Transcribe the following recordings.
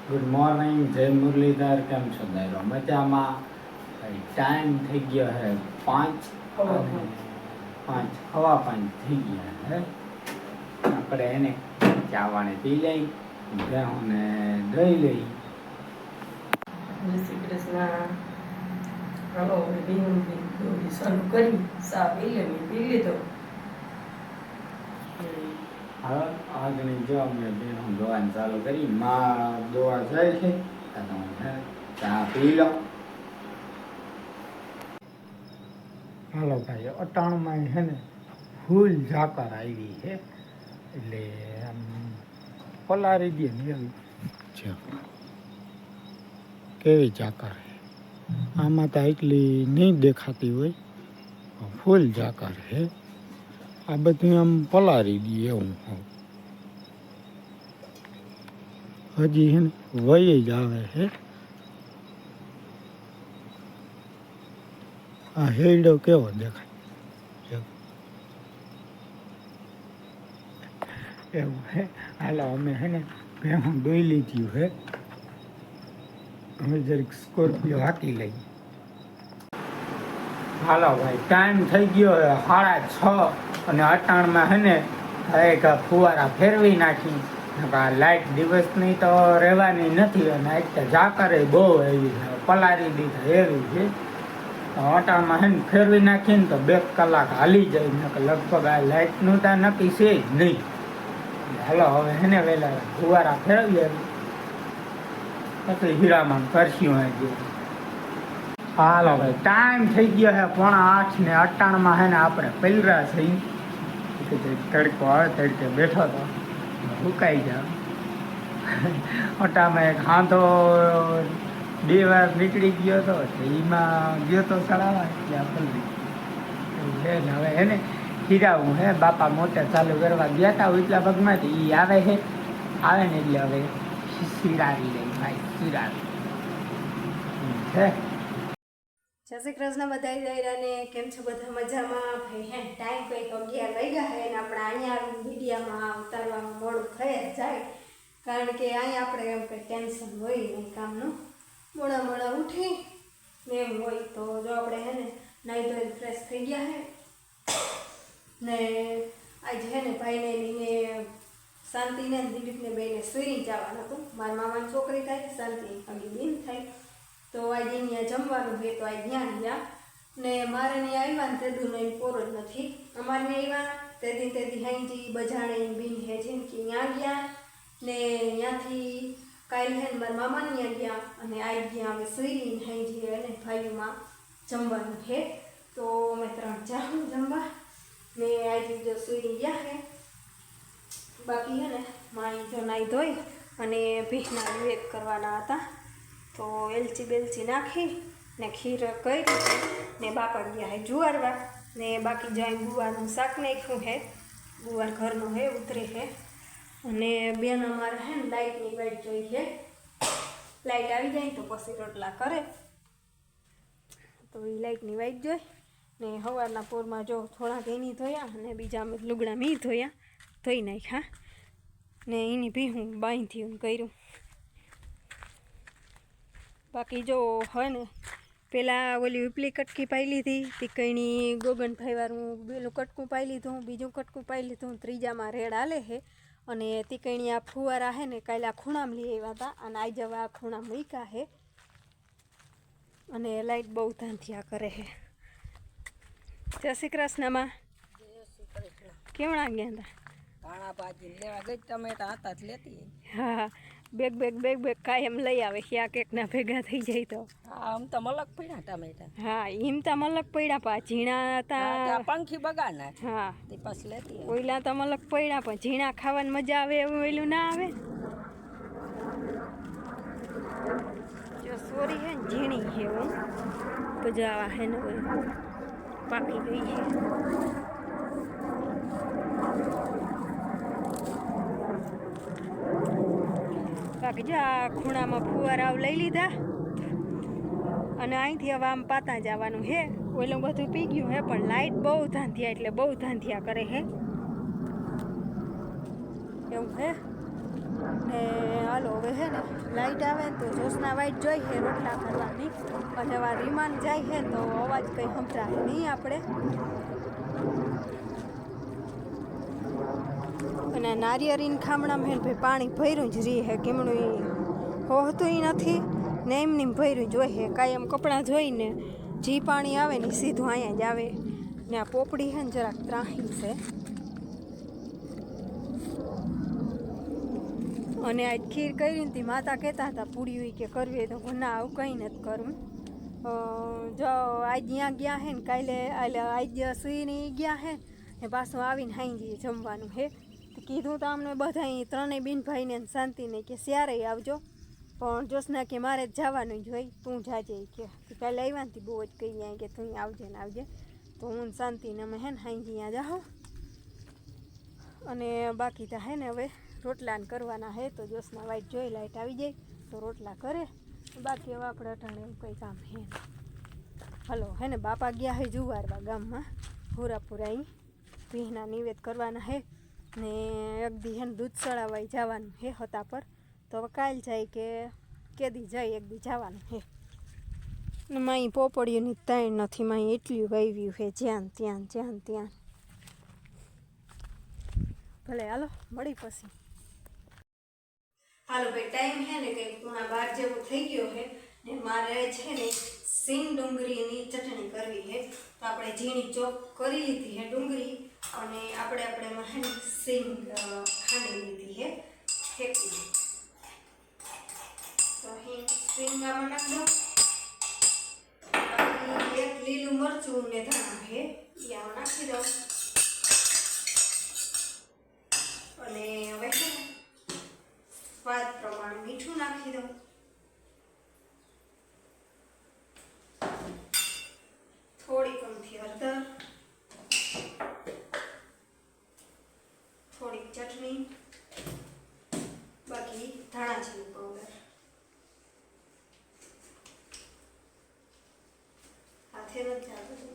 Good morning, જય મુરલીધર. કેમ છો દાયરો? મજામાં. ટાઈમ થઈ ગયો હે 5:05 થઈ ગયા હે. આપણે એને ચાવાને પી લઈ, ભેહુંને દઈ લઈ. જય શ્રી કૃષ્ણ. હવે ભીનું દોરી શરૂ કરી સા પી લે મેં પી લીધો. હવે આગળની જો અમે ભેહું દોવાનું ચાલુ કરી. માં દોવા જાય છે, ચા પી લો. હાલો ભાઈ, અટાણમાં છે ને ફૂલ ઝાકર આવી છે, એટલે આમ પલારી દે ને એવી છે. કેવી ઝાકર છે આમાં તો એટલી નહીં દેખાતી હોય, ફૂલ ઝાકર છે. આ બધું આમ પલારી દે એવું. હજી છે ને વહી જ આવે છે. આ હેડો કેવો દેખાય એવું હે. હાલો અમે છે ને ભેહું દોઈ લીધું છે. અમે જરીક સ્કોર્પિયો હાકી લઈ. હાલો ભાઈ, ટાઈમ થઈ ગયો છે 6:30 અને અટાણમાં છે ને એક ફુવારા ફેરવી નાખી. લાઇટ દિવસની તો રહેવાની નથી, અને એક તો ઝાકરે બહુ એવી છે, પલારી દીધા એવી છે. અટાણમાં છે ને ફેરવી નાખીને તો 2 કલાક હાલી જાય ને લગભગ આ લાઇટનું તો નક્કી છે જ નહીં. હાલો હવે છે ને વહેલા ફુવારા ફેરવી પછી હીરામાં કરશું હજી. હાલો ભાઈ, ટાઈમ થઈ ગયો છે 7:45 ને અટાણમાં છે ને આપણે પલરા થઈ. તડકો આવે, તડકે બેઠો તો સુકાઈ જાવ. અટામાં એક હાંધો 2 વાર નીકળી ગયો હતો, એમાં ગયો તો ચડાવવા એટલે પલરી છે ને. હવે એને ખીરાવું હે, બાપા મોટર ચાલુ કરવા ગયા હતા એટલા પગમાંથી એ આવે છે, આવે ને એટલે હવે શિરાવી લઈ ભાઈ, શિરાવી છે. જય શ્રી કૃષ્ણ બધા દાયરાને. કેમ છો બધા? મજામાં ભાઈ? હે ટાઈમ કંઈક 11 વાગ્યા છે ને આપણે અહીંયા આવીને મીડિયામાં ઉતારવામાં મોડું થઈ જ જાય, કારણ કે અહીંયા આપણે એમ કંઈ ટેન્શન હોય નહીં કામનું. મોડા ઉઠી ને એમ હોય તો જો આપણે હે ને નાહી ધોઈને ફ્રેશ થઈ ગયા છે ને આજે હે ને ભાઈને લઈને શાંતિને દિલીપને બેને સુઈ જવાનું હતું. મારા મામાની છોકરી થાય, શાંતિ અગી બેન થાય, તો આજે અહીંયા જમવાનું હોય તો આજે ત્યાં ગયા ને મારે નહીં આવ્યા ને તેદું નહીં પોરો જ નથી. અમારે નહીં આવ્યા તેથી હાઈજી બજાણે બીન હે જેમ કે ત્યાં ગયા ને ત્યાંથી કાલે હે ને મારા મામાને ત્યાં ગયા અને આવી ગયા અમે સુઈ હાઈજી અને ભાઈઓમાં જમવાનું છે. તો અમે 3 જાઉં જમવા ને આજે જો સુઈ ગયા હે. બાકી હે ને માઈ જો નાહી ધોઈ અને ભીખના વિવેક કરવાના હતા, તો એલચી બેલચી નાખી ને ખીર કરી ને બાપા ગયા હે જુવારવા ને બાકી જાય ગુવારનું શાક નાખ્યું હે. ગુવાર ઘરનો હે, ઉતરે હે. અને બેન અમારે હે ને લાઇટની વાઇટ જોઈ છે, લાઇટ આવી જાય તો પછી રોટલા કરે, તો એ લાઇટની વાઇટ જોઈ ને સવારના પોરમાં જો થોડાક એની ધોયા અને બીજા અમે લુગડા મી ધોઈ નાખ્યા ને એની બી હું બાંધી કર્યું. બાકી જો હોય ને પહેલાં ઓલી ઉપલી કટકી પાઈ લીધી, તીકણી ગોગનભાઈવાળું પેલું કટકું પાઈ લીધું, બીજું કટકું પાઈ લીધું, ત્રીજામાં રેડ હાલે છે. અને તીકણી આ ફુવારા છે ને કાલે આ ખૂણામાં લઈ આવ્યા હતા અને આજે હવે આ ખૂણા મૂક્યા છે. અને લાઇટ બહુ ધાંધિયા કરે છે. જય શ્રી કૃષ્ણમાં કેવડા ગયા હતા? કાણા ભાજી લેવા ગઈ ટમેટા હતા જ લેતી. હા, બેગ કાયમ લઈ આવે ક્યાંક એકના ભેગા થઈ જાય તો. હા, આમ તો મલક પડ્યા ટમેટા. હા, એમ તો મલક પડ્યા પા ઝીણા હતા, પંખી બગાડના. હા તે પાછ લેતી ઓઈલા તો મલક પડ્યા પણ ઝીણા ખાવાની મજા આવે એવું ઓઈલું ના આવે. જો સોરી હે ને ઝીણી છે એવું બજાવા હે ને પાકી ગઈ છે. બાકી જો આ ખૂણામાં ફુવારાઓ લઈ લીધા અને અહીંથી હવે આમ પાતા જવાનું હે. ઓલું બધું પી ગયું હે પણ લાઇટ બહુ ધાંધિયા એટલે બહુ ધાંધિયા કરે હે એવું હે. ને હાલો હવે હે ને લાઇટ આવે ને તો જોશના વાઇટ જોઈ છે રોટલા કરવાની, અને હવે રીમાન જાય છે તો અવાજ કંઈ સંભળાય નહીં આપણે. અને નારિયેળીને ખામણામાં હે ને ભાઈ પાણી ભર્યું જ રહી છે, કેમનું હોતું નથી ને એમની ભર્યું જ હોય છે. કાંઈ એમ કપડાં ધોઈને જે પાણી આવે ને સીધું અહીંયા જ આવે. ને આ પોપડી છે ને જરાક ત્રાહી છે. અને આજ ખીર કરી ને માતા કહેતા હતા પૂરી કે કરવી હોય તો ના આવું કંઈ નથી કરવું. જો આજ ત્યાં ગયા હે ને કાલે આજ સુઈને ગયા હે ને પાછું આવીને હાઈ જમવાનું હે. કીધું તો અમને બધા ત્રણેય બેન ભાઈને શાંતિ નહીં કે સ્યારે આવજો, પણ જોશના કે મારે જ જવાનું જ હોય, તું જાજે કે કાલે આવ્યા ને બહુ જ કહી જાય કે તું આવજે ને આવજે. તો હું શાંતિને અમે હે ને હાઈ ત્યાં જાઓ. અને બાકી તો હે ને હવે રોટલાને કરવાના હે, તો જોશના વાઇટ જોઈ લાઇટ આવી જાય તો રોટલા કરે. બાકી હવે આપણે અટાણે એવું કંઈ કામ હે ને. હલો હે ને બાપા ગયા હે જુવારવા ગામમાં પૂરા અહીં ભીના નિવેદ કરવાના હે ને એક દી હે ને દૂધ ચડાવવા જવાનું હે હતા પર. તો હવે કાલ જાય કે કેદી જાય એક દી જવાનું હે. ને માઈ પોપડીઓની તાણ નથી, માઈ એટલું વાવ્યું હે જ્યાં ત્યાં. ભલે હાલો મળી પછી. હાલો ભાઈ ટાઈમ હે ને કંઈક 12 જેવું થઈ ગયો હે ને મારે છે ને સિંગ ડુંગળીની ચટણી કરવી હે. તો આપણે ઝીણી ચોપ કરી લીધી હે ડુંગળી, અને આપણે હે ને સિંગ ખાંડી લીધી હે ફેંકી. તો અહીં સિંગ આમાં નાખી દો. બાકી એક લીલું મરચું ને ધાણા હે એ આમાં નાખી દો. અને હવે છે ને સ્વાદ પ્રમાણે મીઠું નાખી દો. થોડી કમથી હળદર, થોડીક ચટણી, બાકી ધાણા જીરું પાવડર. હાથે નથી આવતું.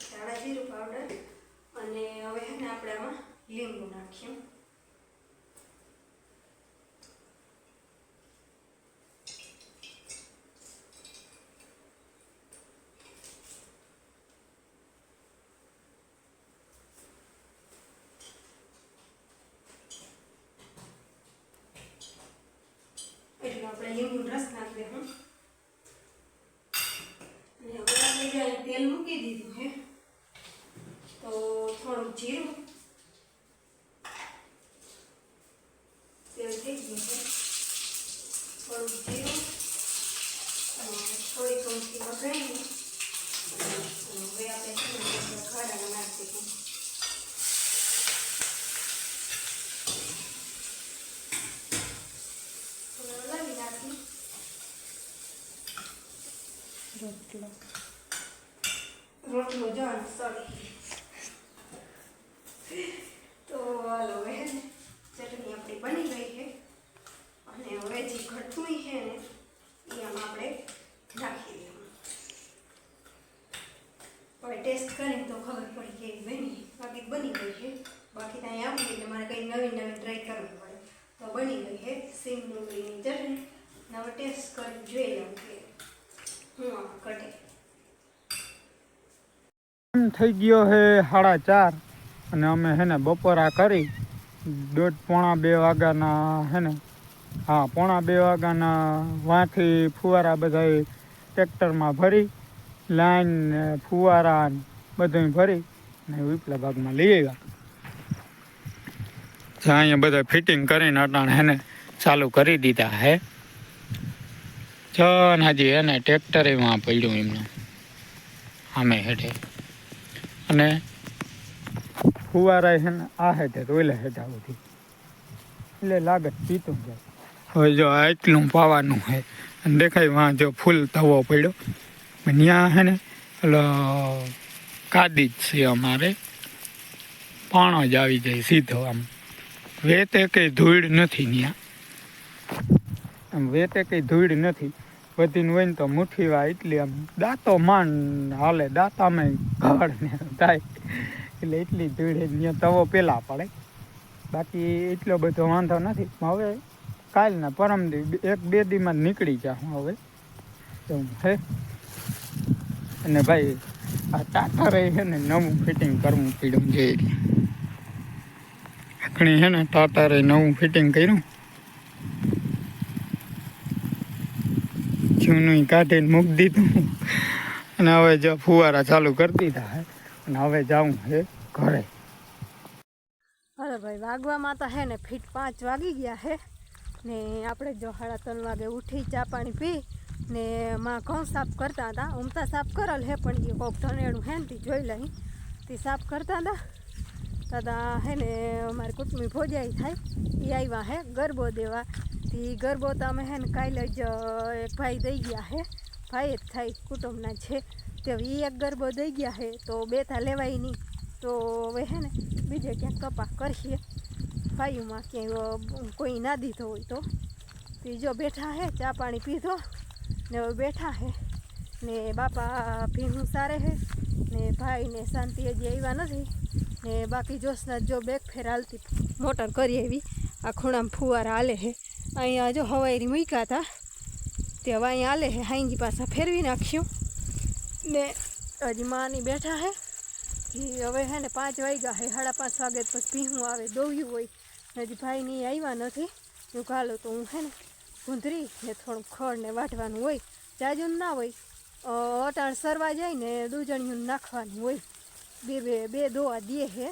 ધાણા જીરું પાવડર. અને હવે હે ને આપણે આમાં લીંબુ નાખ્યું. એટલે આપણે લીંબુનો રસ નાખી દઈશું. અને હવે આપણે તેલ મૂકી દીધું હે, તો થોડુંક જીરું, તેલ થઈ ગયું છે, થોડુંક જીરું અને થોડી કમથી વઘારી. હવે આપણે ખાડામાં નાખી દઈશું. હલાવી નાખી રોટલો જો સળી. તો હાલો હવે ચટણી આપણી બની ગઈ છે. અને હવે જે ઘટતું છે ને એ આમાં આપણે નાખી દઈશું. હવે ટેસ્ટ કરીને તો ખબર પડી કે બની. બાકી બની ગઈ છે. બાકી ત્યાં આવું એટલે મારે કંઈ નવીન ટ્રાય કરવું પડે. તો બની ગઈ છે સિંગ ડુંગળીની ચટણી. હવે ટેસ્ટ કરી જોઈ લઉં કે હું આમાં કઢે. થઈ ગયો હે 4:30 અને અમે હે ને બપોરા કરી 1:30-2 વાગ્યાના હે ને 1:30 વાગ્યાના વાંથી ફુવારા બધા ટ્રેક્ટરમાં ભરી લાઈન ફુવારા બધું ભરી ને ઉપલા ભાગમાં લઈ આવ્યા. અહીંયા બધા ફિટિંગ કરીને અટાણે હે ને ચાલુ કરી દીધા હે. જન હજી હે ને ટ્રેક્ટર એમાં પડ્યું એમનું આમે હેઠે. અને ફુવારા છે ને આ હેઠે રોયલા હેઠ આવતી એટલે લાગત પીતું જાય. હવે જો આ એટલું પાવાનું છે અને દેખાય વાં જો ફૂલ તવો પડ્યો. ત્યાં છે ને એટલે કાદી જ છે અમારે, પાણો જ આવી જાય સીધો. આમ વેતે કંઈ ધૂળ નથી ત્યાં, આમ વેતે કંઈ ધૂળ નથી. બધીને હોય ને તો મુઠ્ઠીવા એટલી આમ દાંતો માન હાલે, દાંતામાં ઘડ ને થાય એટલે એટલી ભીડ છે ત્યાં તવો પહેલાં પડે, બાકી એટલો બધો વાંધો નથી. હવે કાલના પરમદી 1-2 દીમાં જ નીકળી જાઉં હવે એવું છે. અને ભાઈ આ ટાટા રહી છે ને નવું ફિટિંગ કરવું પડ્યું છે. આખણી છે ને ટાટા રહી નવું ફિટિંગ કર્યું, જૂનું કાઢીને મૂકી દીધું અને હવે જો ફુવારા ચાલુ કરી દીધા હે અને હવે જાઉં છે ઘરે. અરે ભાઈ વાગવામાં તો હે ને ફીટ 5 વાગી ગયા હે ને આપણે જો 3:30 વાગે ઉઠી ચા પાણી પી ને માં ઘઉં સાફ કરતા હતા. ઉમતા સાફ કરેલ હે પણ એ કોક ધનેડું હે ને તે જોઈ લઈ તે સાફ કરતા હતા. દાદા હે ને અમારી કુટુંબી ભોજાઈ થાય એ આવ્યા હે ગરબો દેવા. તે ગરબો તો અમે હે ને કાલે જ એક ભાઈ દઈ ગયા હે, ભાઈ જ થાય કુટુંબના છે તે એ એક ગરબો દઈ ગયા હે તો 2 થા લેવાય નહીં. તો હવે હે ને બીજે ક્યાંક કપા કરીએ ભાઈઓમાં ક્યાંય કોઈ ના દીધો હોય તો. તે જો બેઠા હે ચા પાણી પીધો ને હવે બેઠા હે ને બાપા ભીનું સારે હે ને ભાઈને શાંતિ હજી આવ્યા નથી ને બાકી જોશના જો બેગ ફેર હાલતી મોટર કરી આવી. આ ખૂણામાં ફુવારા હાલે હે. અહીંયા જો હવાઈરી મૂક્યા હતા તે હવે અહીંયા હાલે હે, હાઈજી પાછા ફેરવી નાખ્યું ને હજી માની બેઠા હે. હવે હે ને 5 વાગ્યા હે, 5:30 વાગે પછી ભીહું આવે દોવ્યું હોય હજી ભાઈ ની આવ્યા નથી. હું કાલો તો હું હે ને ગુંદરી ને થોડું ખડ ને વાટવાનું હોય, જાજુ ના હોય. અટાણ સરવા જાય ને દૂજણિયું નાખવાનું હોય, બે દોવા દે હે.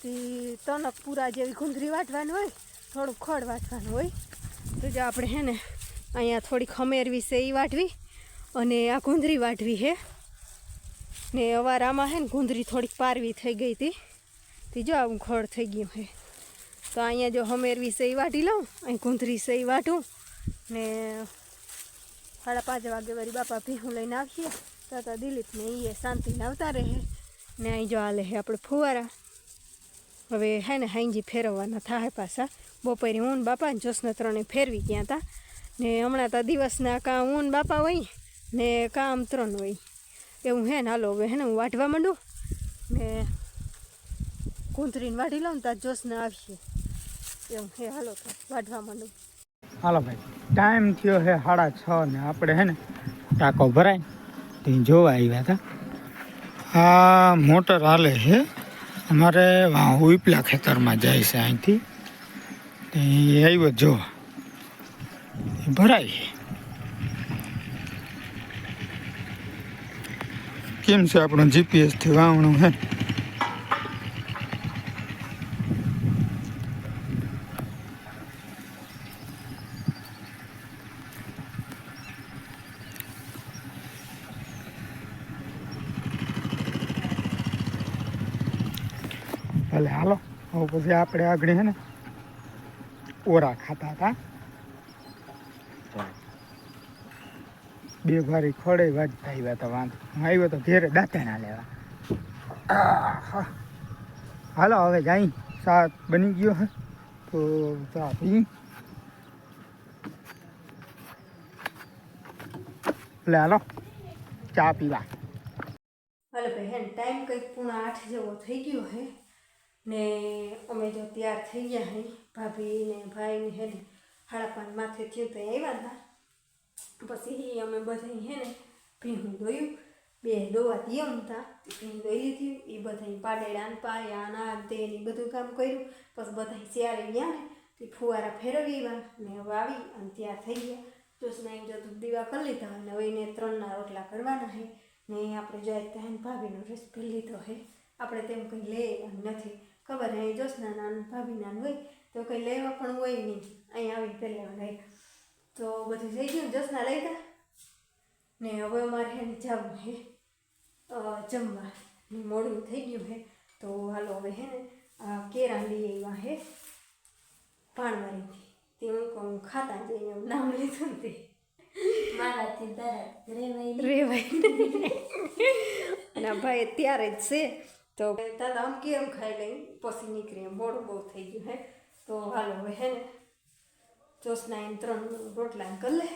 તે તનક પૂરા જેવી ગુંદરી વાટવાની હોય, થોડું ખડ વાટવાનું હોય. તો જો આપણે હે ને અહીંયા થોડી ખમેરવી છે એ વાટવી અને આ ગુંદરી વાટવી હે ને અવારામાં હે ને ગુંદરી થોડીક પારવી થઈ ગઈ હતી તે જો આવું ખડ થઈ ગયું હે. તો અહીંયા જો હમેરવી છે એ વાટી લઉં, અહીં ગુંદરી છે એ વાટું ને 5:30 વાગે વળી બાપા ભીહું લઈને આવીએ તો દિલીપને એ શાંતિને આવતા રહે ને અહીં જો હાલે હે આપણે ફુવારા. હવે હે ને હાઈજી ફેરવવાના થાય પાછા. બપોરે હું બાપા ને જોશના 3 ફેરવી ગયા હતા ને હમણાં તો દિવસના કાં હું બાપા હોય ને કામ 3 હોય એવું હે ને. હાલો હવે હે ને હું વાટવા માંડું ને ગુંદરીને વાટી લઉં ને ત્યાં જોશના આવીએ એવું હે. હાલો તો વાટવા માંડું. હાલો ભાઈ ટાઈમ થયો છે 6:30 ને આપણે હે ને ટાંકો ભરાય તે જોવા આવ્યા હતા. આ મોટર હાલે છે અમારે ઉપલા ખેતરમાં જાય છે અહીંથી તે આવ્યો જોવા ભરાય. કેમ છે આપણું જીપીએસથી વાવણું હે. ભલે હાલો હવે પછી આપણે આગળ છે ને ઓરા ખાતા હતા. 2 ભારી ખડે વાજતા આવ્યા હતા. વાંધો હું આવ્યો તો ઘેરે દાંતેણા લેવા. હાલો હવે જાય શાક બની ગયો હે તો ચા પી. એટલે હાલો ચા પીવા. હાલો ભાઈ હે ને ટાઈમ કંઈક 7:45 જેવો થઈ ગયો હે ને અમે જો તૈયાર થઈ ગયા હે. ભાભી ને ભાઈ ને હે ને 5:30 માથે થયું તો આવ્યા હતા. પછી અમે બધા હે ને ભીહું દોયું, 2 દોવા એમ હતા ભીહું દોઈ લીધી. એ બધા પાડેડા પાયા ના તે બધું કામ કર્યું. પછી બધા શિયાળે ગયા ને તે ફુવારા ફેરવી ને હવે આવી અને તૈયાર થઈ ગયા. જોશના એમ જો દીવા કરી લીધા અને હવે એને 3ના રોટલા કરવાના છે ને આપણે જોઈએ ત્યાં ભાભીનો ડ્રેસ પહેરી લીધો છે. આપણે તેમ કંઈ લેવાનું નથી. ખબર હે જોશના નાન ભાભી નાન હોય તો કંઈ લેવા પણ હોય નહીં. અહીંયા આવીને પહેરવાના હોય તો બધું થઈ ગયું. જોશના લઈ ગયા ને હવે અમારે હે ને જવું હે જમવા ને મોડું થઈ ગયું હે. તો હાલો હવે હે ને આ કેરા લઈ આવ્યા હે પાણવારીથી. તે હું કહું ખાતા જઈને નામ લીધું ને તે મારાથી રેવાય અને ભાઈ ત્યારે જ છે તો દાદા આમ કેમ ખાઈ લઈ પછી નીકળીએ. મોડું બહુ થઈ ગયું હે તો હાલો હવે હે ને જોશના એમ 3 રોટલા કરી લે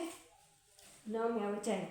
ને અમે હવે જાય.